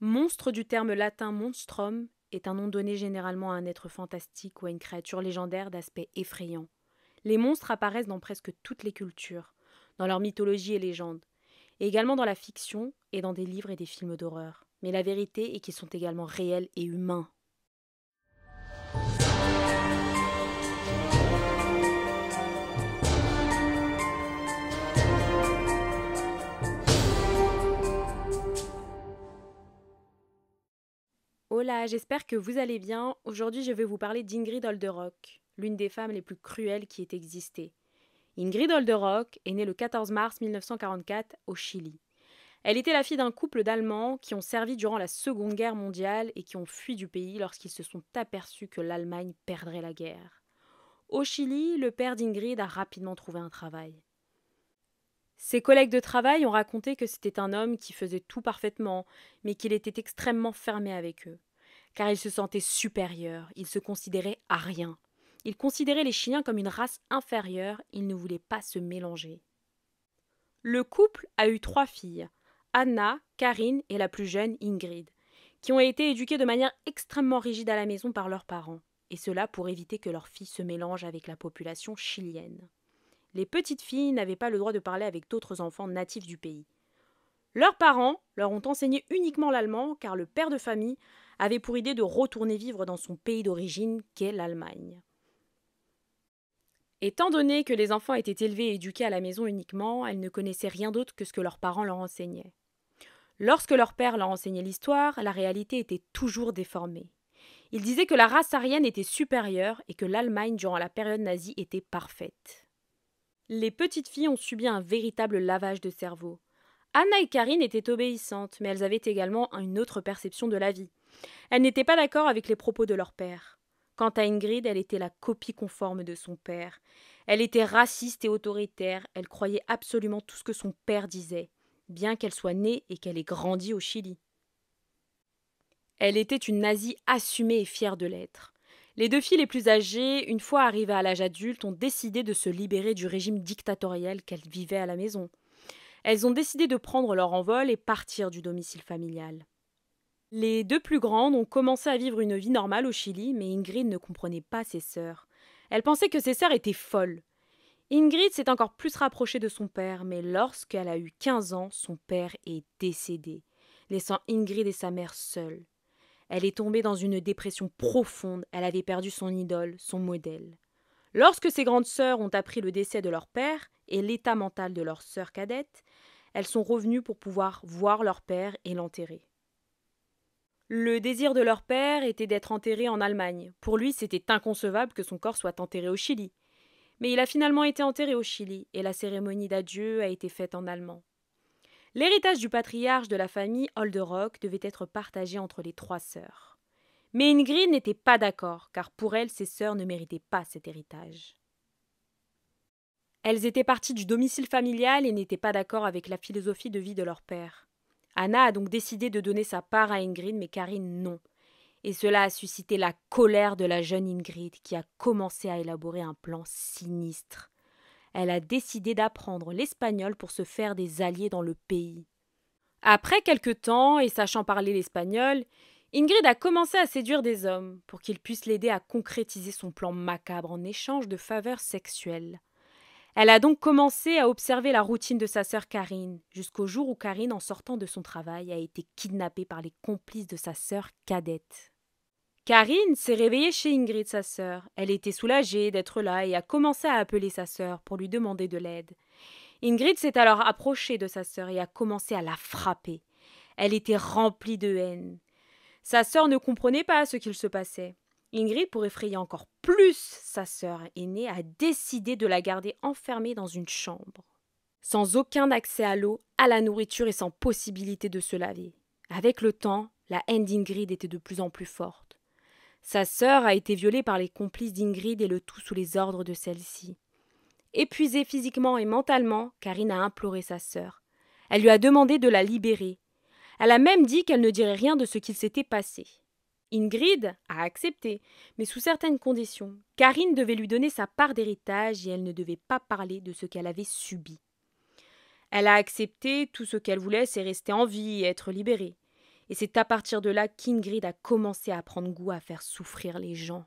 Monstre du terme latin monstrum est un nom donné généralement à un être fantastique ou à une créature légendaire d'aspect effrayant. Les monstres apparaissent dans presque toutes les cultures, dans leur mythologie et légendes, et également dans la fiction et dans des livres et des films d'horreur. Mais la vérité est qu'ils sont également réels et humains. Hola, j'espère que vous allez bien. Aujourd'hui, je vais vous parler d'Ingrid Olderock, l'une des femmes les plus cruelles qui ait existé. Ingrid Olderock est née le 14 mars 1944 au Chili. Elle était la fille d'un couple d'Allemands qui ont servi durant la Seconde Guerre mondiale et qui ont fui du pays lorsqu'ils se sont aperçus que l'Allemagne perdrait la guerre. Au Chili, le père d'Ingrid a rapidement trouvé un travail. Ses collègues de travail ont raconté que c'était un homme qui faisait tout parfaitement, mais qu'il était extrêmement fermé avec eux. Car il se sentait supérieur, il se considérait arien. Il considérait les Chiliens comme une race inférieure, il ne voulait pas se mélanger. Le couple a eu 3 filles, Anna, Karine et la plus jeune, Ingrid, qui ont été éduquées de manière extrêmement rigide à la maison par leurs parents, et cela pour éviter que leurs filles se mélangent avec la population chilienne. Les petites filles n'avaient pas le droit de parler avec d'autres enfants natifs du pays. Leurs parents leur ont enseigné uniquement l'allemand car le père de famille avait pour idée de retourner vivre dans son pays d'origine qu'est l'Allemagne. Étant donné que les enfants étaient élevés et éduqués à la maison uniquement, elles ne connaissaient rien d'autre que ce que leurs parents leur enseignaient. Lorsque leur père leur enseignait l'histoire, la réalité était toujours déformée. Il disait que la race aryenne était supérieure et que l'Allemagne durant la période nazie était parfaite. Les petites filles ont subi un véritable lavage de cerveau. Anna et Karine étaient obéissantes, mais elles avaient également une autre perception de la vie. Elles n'étaient pas d'accord avec les propos de leur père. Quant à Ingrid, elle était la copie conforme de son père. Elle était raciste et autoritaire, elle croyait absolument tout ce que son père disait, bien qu'elle soit née et qu'elle ait grandi au Chili. Elle était une nazie assumée et fière de l'être. Les 2 filles les plus âgées, une fois arrivées à l'âge adulte, ont décidé de se libérer du régime dictatorial qu'elles vivaient à la maison. Elles ont décidé de prendre leur envol et partir du domicile familial. Les 2 plus grandes ont commencé à vivre une vie normale au Chili, mais Ingrid ne comprenait pas ses sœurs. Elle pensait que ses sœurs étaient folles. Ingrid s'est encore plus rapprochée de son père, mais lorsqu'elle a eu 15 ans, son père est décédé, laissant Ingrid et sa mère seules. Elle est tombée dans une dépression profonde, elle avait perdu son idole, son modèle. Lorsque ses grandes sœurs ont appris le décès de leur père et l'état mental de leur sœur cadette, elles sont revenues pour pouvoir voir leur père et l'enterrer. Le désir de leur père était d'être enterré en Allemagne. Pour lui, c'était inconcevable que son corps soit enterré au Chili. Mais il a finalement été enterré au Chili et la cérémonie d'adieu a été faite en allemand. L'héritage du patriarche de la famille Olderock devait être partagé entre les 3 sœurs. Mais Ingrid n'était pas d'accord, car pour elle, ses sœurs ne méritaient pas cet héritage. Elles étaient parties du domicile familial et n'étaient pas d'accord avec la philosophie de vie de leur père. Anna a donc décidé de donner sa part à Ingrid, mais Karine non. Et cela a suscité la colère de la jeune Ingrid, qui a commencé à élaborer un plan sinistre. Elle a décidé d'apprendre l'espagnol pour se faire des alliés dans le pays. Après quelque temps, et sachant parler l'espagnol, Ingrid a commencé à séduire des hommes pour qu'ils puissent l'aider à concrétiser son plan macabre en échange de faveurs sexuelles. Elle a donc commencé à observer la routine de sa sœur Karine, jusqu'au jour où Karine, en sortant de son travail, a été kidnappée par les complices de sa sœur cadette. Karine s'est réveillée chez Ingrid, sa sœur. Elle était soulagée d'être là et a commencé à appeler sa sœur pour lui demander de l'aide. Ingrid s'est alors approchée de sa sœur et a commencé à la frapper. Elle était remplie de haine. Sa sœur ne comprenait pas ce qu'il se passait. Ingrid, pour effrayer encore plus sa sœur aînée, a décidé de la garder enfermée dans une chambre, sans aucun accès à l'eau, à la nourriture et sans possibilité de se laver. Avec le temps, la haine d'Ingrid était de plus en plus forte. Sa sœur a été violée par les complices d'Ingrid et le tout sous les ordres de celle-ci. Épuisée physiquement et mentalement, Karine a imploré sa sœur. Elle lui a demandé de la libérer. Elle a même dit qu'elle ne dirait rien de ce qu'il s'était passé. Ingrid a accepté, mais sous certaines conditions. Karine devait lui donner sa part d'héritage et elle ne devait pas parler de ce qu'elle avait subi. Elle a accepté, tout ce qu'elle voulait, c'est rester en vie et être libérée. Et c'est à partir de là qu'Ingrid a commencé à prendre goût à faire souffrir les gens.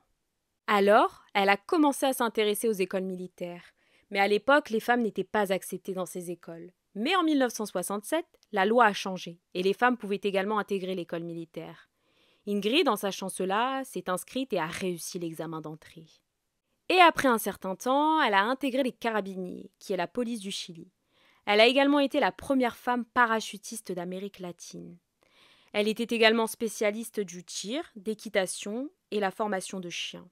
Alors, elle a commencé à s'intéresser aux écoles militaires. Mais à l'époque, les femmes n'étaient pas acceptées dans ces écoles. Mais en 1967, la loi a changé et les femmes pouvaient également intégrer l'école militaire. Ingrid, en sachant cela, s'est inscrite et a réussi l'examen d'entrée. Et après un certain temps, elle a intégré les Carabiniers, qui est la police du Chili. Elle a également été la première femme parachutiste d'Amérique latine. Elle était également spécialiste du tir, d'équitation et la formation de chiens.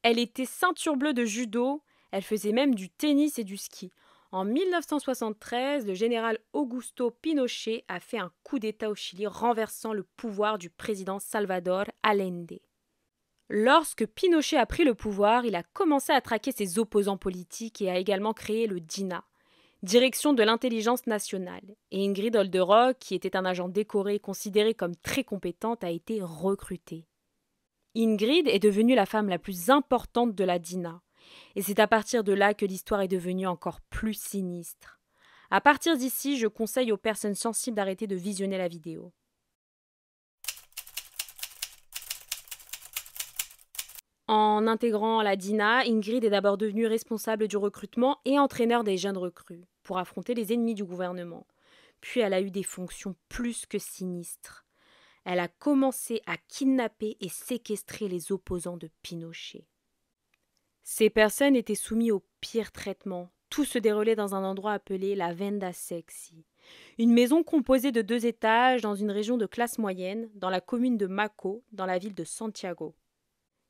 Elle était ceinture bleue de judo, elle faisait même du tennis et du ski. En 1973, le général Augusto Pinochet a fait un coup d'État au Chili, renversant le pouvoir du président Salvador Allende. Lorsque Pinochet a pris le pouvoir, il a commencé à traquer ses opposants politiques et a également créé le DINA, Direction de l'intelligence nationale. Et Ingrid Olderock, qui était un agent décoré et considéré comme très compétente, a été recrutée. Ingrid est devenue la femme la plus importante de la DINA. Et c'est à partir de là que l'histoire est devenue encore plus sinistre. À partir d'ici, je conseille aux personnes sensibles d'arrêter de visionner la vidéo. En intégrant la DINA, Ingrid est d'abord devenue responsable du recrutement et entraîneur des jeunes recrues pour affronter les ennemis du gouvernement. Puis elle a eu des fonctions plus que sinistres. Elle a commencé à kidnapper et séquestrer les opposants de Pinochet. Ces personnes étaient soumises au pire traitement. Tout se déroulait dans un endroit appelé la Venda Sexy, une maison composée de 2 étages dans une région de classe moyenne, dans la commune de Maco, dans la ville de Santiago.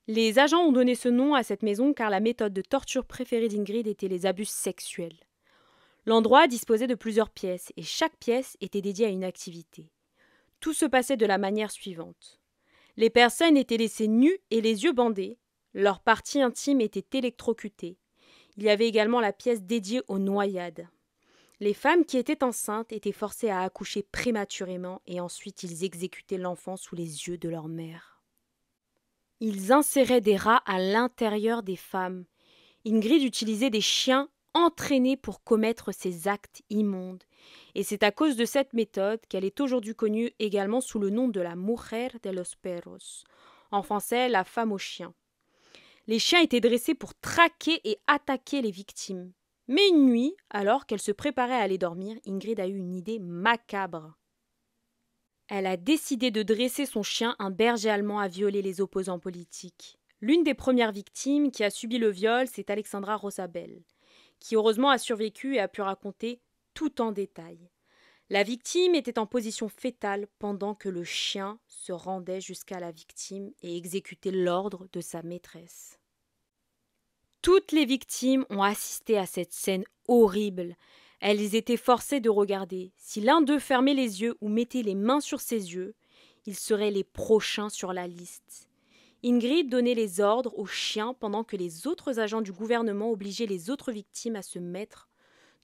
Les agents ont donné ce nom à cette maison car la méthode de torture préférée d'Ingrid était les abus sexuels. L'endroit disposait de plusieurs pièces et chaque pièce était dédiée à une activité. Tout se passait de la manière suivante. Les personnes étaient laissées nues et les yeux bandés. Leurs parties intimes étaient électrocutées. Il y avait également la pièce dédiée aux noyades. Les femmes qui étaient enceintes étaient forcées à accoucher prématurément et ensuite ils exécutaient l'enfant sous les yeux de leur mère. Ils inséraient des rats à l'intérieur des femmes. Ingrid utilisait des chiens entraînés pour commettre ces actes immondes. Et c'est à cause de cette méthode qu'elle est aujourd'hui connue également sous le nom de la mujer de los perros, en français la femme aux chiens. Les chiens étaient dressés pour traquer et attaquer les victimes. Mais une nuit, alors qu'elle se préparait à aller dormir, Ingrid a eu une idée macabre. Elle a décidé de dresser son chien, un berger allemand, à violer les opposants politiques. L'une des premières victimes qui a subi le viol, c'est Alexandra Rosabel, qui heureusement a survécu et a pu raconter tout en détail. La victime était en position fétale pendant que le chien se rendait jusqu'à la victime et exécutait l'ordre de sa maîtresse. Toutes les victimes ont assisté à cette scène horrible. Elles étaient forcées de regarder. Si l'un d'eux fermait les yeux ou mettait les mains sur ses yeux, ils seraient les prochains sur la liste. Ingrid donnait les ordres aux chiens pendant que les autres agents du gouvernement obligeaient les autres victimes à se mettre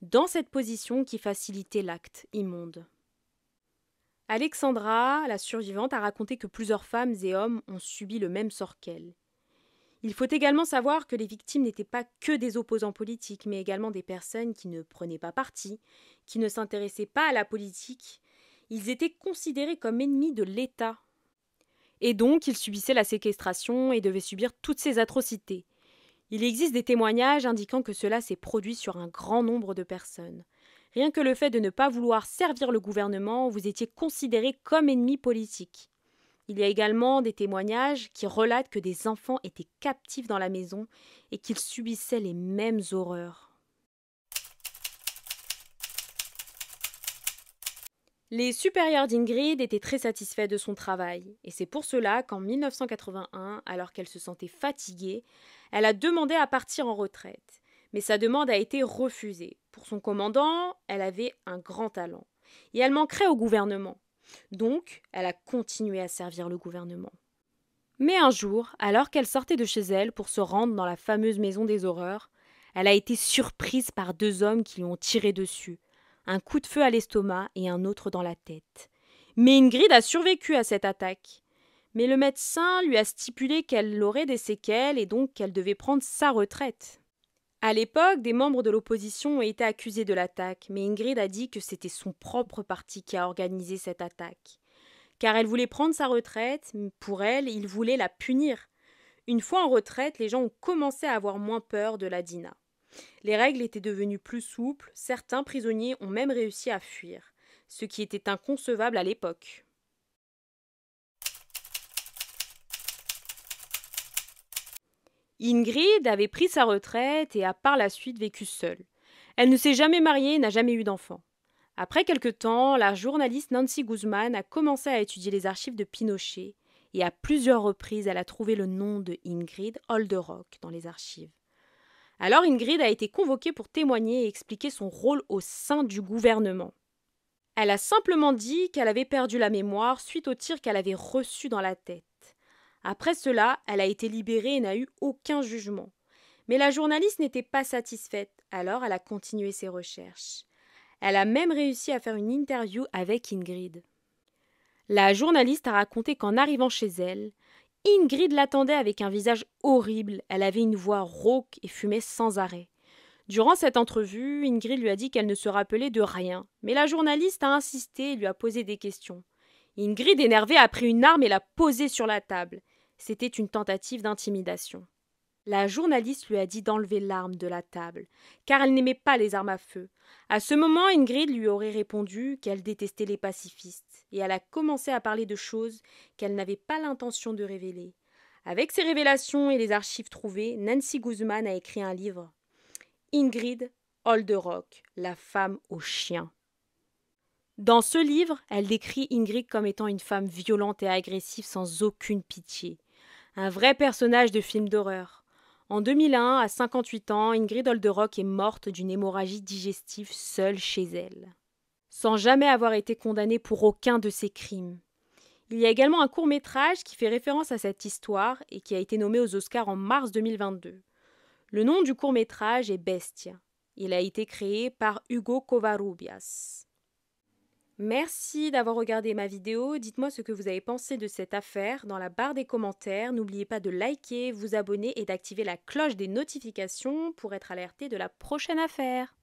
dans cette position qui facilitait l'acte immonde. Alexandra, la survivante, a raconté que plusieurs femmes et hommes ont subi le même sort qu'elle. Il faut également savoir que les victimes n'étaient pas que des opposants politiques, mais également des personnes qui ne prenaient pas parti, qui ne s'intéressaient pas à la politique. Ils étaient considérés comme ennemis de l'État. Et donc, ils subissaient la séquestration et devaient subir toutes ces atrocités. Il existe des témoignages indiquant que cela s'est produit sur un grand nombre de personnes. Rien que le fait de ne pas vouloir servir le gouvernement, vous étiez considéré comme ennemi politique. Il y a également des témoignages qui relatent que des enfants étaient captifs dans la maison et qu'ils subissaient les mêmes horreurs. Les supérieurs d'Ingrid étaient très satisfaits de son travail, et c'est pour cela qu'en 1981, alors qu'elle se sentait fatiguée, elle a demandé à partir en retraite. Mais sa demande a été refusée. Pour son commandant, elle avait un grand talent, et elle manquerait au gouvernement. Donc, elle a continué à servir le gouvernement. Mais un jour, alors qu'elle sortait de chez elle pour se rendre dans la fameuse maison des horreurs, elle a été surprise par 2 hommes qui lui ont tiré dessus. Un coup de feu à l'estomac et un autre dans la tête. Mais Ingrid a survécu à cette attaque. Mais le médecin lui a stipulé qu'elle aurait des séquelles et donc qu'elle devait prendre sa retraite. À l'époque, des membres de l'opposition ont été accusés de l'attaque, mais Ingrid a dit que c'était son propre parti qui a organisé cette attaque. car elle voulait prendre sa retraite, mais pour elle, il voulait la punir. Une fois en retraite, les gens ont commencé à avoir moins peur de la Dina. Les règles étaient devenues plus souples, certains prisonniers ont même réussi à fuir, ce qui était inconcevable à l'époque. Ingrid avait pris sa retraite et a par la suite vécu seule. Elle ne s'est jamais mariée et n'a jamais eu d'enfant. Après quelque temps, la journaliste Nancy Guzman a commencé à étudier les archives de Pinochet et à plusieurs reprises elle a trouvé le nom de Ingrid Olderock dans les archives. Alors Ingrid a été convoquée pour témoigner et expliquer son rôle au sein du gouvernement. Elle a simplement dit qu'elle avait perdu la mémoire suite au tir qu'elle avait reçu dans la tête. Après cela, elle a été libérée et n'a eu aucun jugement. Mais la journaliste n'était pas satisfaite, alors elle a continué ses recherches. Elle a même réussi à faire une interview avec Ingrid. La journaliste a raconté qu'en arrivant chez elle, Ingrid l'attendait avec un visage horrible, elle avait une voix rauque et fumait sans arrêt. Durant cette entrevue, Ingrid lui a dit qu'elle ne se rappelait de rien, mais la journaliste a insisté et lui a posé des questions. Ingrid, énervée, a pris une arme et l'a posée sur la table. C'était une tentative d'intimidation. La journaliste lui a dit d'enlever l'arme de la table, car elle n'aimait pas les armes à feu. À ce moment, Ingrid lui aurait répondu qu'elle détestait les pacifistes, et elle a commencé à parler de choses qu'elle n'avait pas l'intention de révéler. Avec ces révélations et les archives trouvées, Nancy Guzman a écrit un livre. Ingrid Olderock, la femme au chien. Dans ce livre, elle décrit Ingrid comme étant une femme violente et agressive sans aucune pitié. Un vrai personnage de film d'horreur. En 2001, à 58 ans, Ingrid Olderock est morte d'une hémorragie digestive seule chez elle, sans jamais avoir été condamnée pour aucun de ses crimes. Il y a également un court-métrage qui fait référence à cette histoire et qui a été nommé aux Oscars en mars 2022. Le nom du court-métrage est Bestia. Il a été créé par Hugo Covarrubias. Merci d'avoir regardé ma vidéo. Dites-moi ce que vous avez pensé de cette affaire dans la barre des commentaires. N'oubliez pas de liker, vous abonner et d'activer la cloche des notifications pour être alerté de la prochaine affaire.